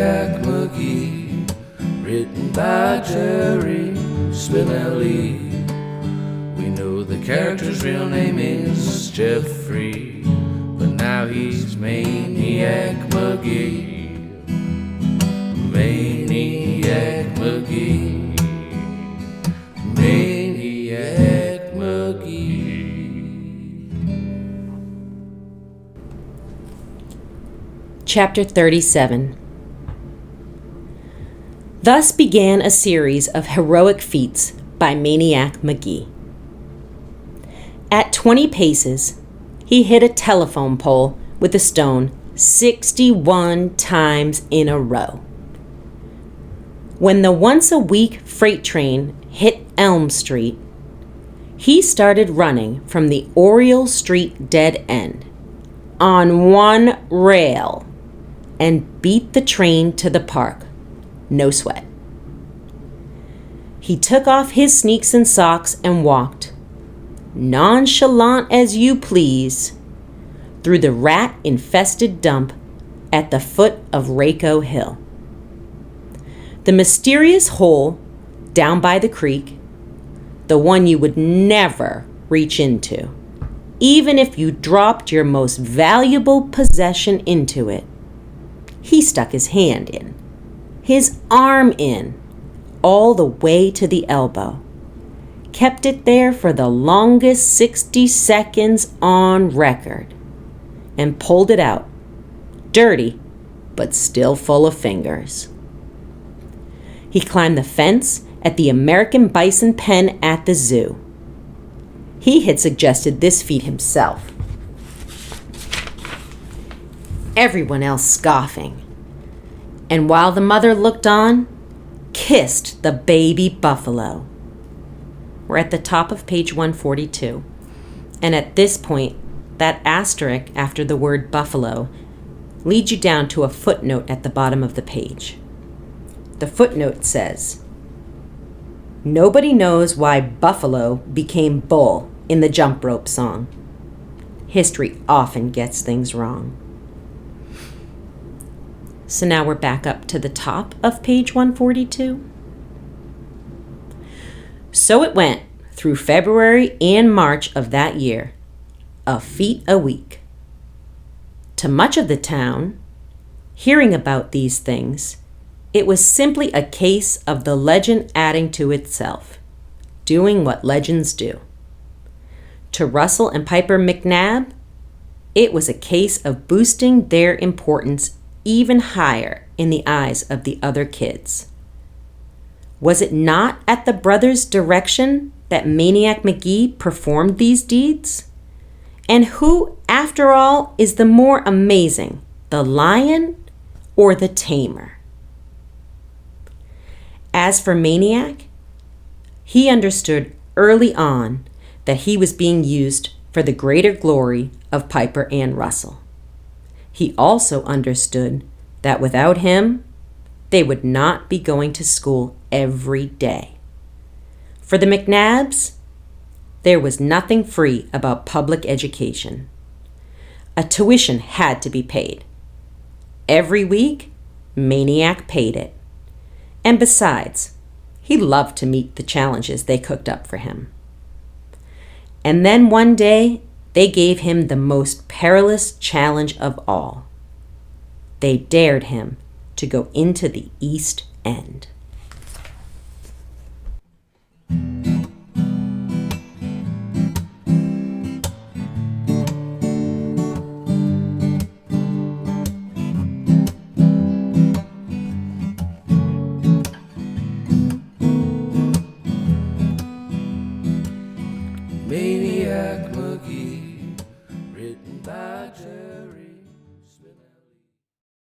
Maniac Magee, written by Jerry Spinelli. We know the character's real name is Jeffrey, but now he's Maniac Magee. Maniac Magee, Maniac Magee. Chapter 37. Thus began a series of heroic feats by Maniac Magee. At 20 paces, he hit a telephone pole with a stone 61 times in a row. When the once-a-week freight train hit Elm Street, he started running from the Oriole Street dead end on one rail and beat the train to the park. No sweat. He took off his sneaks and socks and walked, nonchalant as you please, through the rat-infested dump at the foot of Raco Hill. The mysterious hole down by the creek, the one you would never reach into, even if you dropped your most valuable possession into it. He stuck his hand in, his arm in, all the way to the elbow, kept it there for the longest 60 seconds on record, and pulled it out, dirty, but still full of fingers. He climbed the fence at the American Bison pen at the zoo. He had suggested this feat himself. Everyone else scoffing, and while the mother looked on, kissed the baby buffalo. We're at the top of page 142, and at this point, that asterisk after the word buffalo leads you down to a footnote at the bottom of the page. The footnote says, "Nobody knows why buffalo became bull in the jump rope song. History often gets things wrong." So now we're back up to the top of page 142. So it went through February and March of that year, a feat a week. To much of the town, hearing about these things, it was simply a case of the legend adding to itself, doing what legends do. To Russell and Piper McNabb, it was a case of boosting their importance even higher in the eyes of the other kids. Was it not at the brothers' direction that Maniac Magee performed these deeds? And who, after all, is the more amazing, the lion or the tamer? As for Maniac, he understood early on that he was being used for the greater glory of Piper and Russell. He also understood that without him, they would not be going to school every day. For the McNabbs, there was nothing free about public education. A tuition had to be paid. Every week, Maniac paid it. And besides, he loved to meet the challenges they cooked up for him. And then one day, they gave him the most perilous challenge of all. They dared him to go into the East End.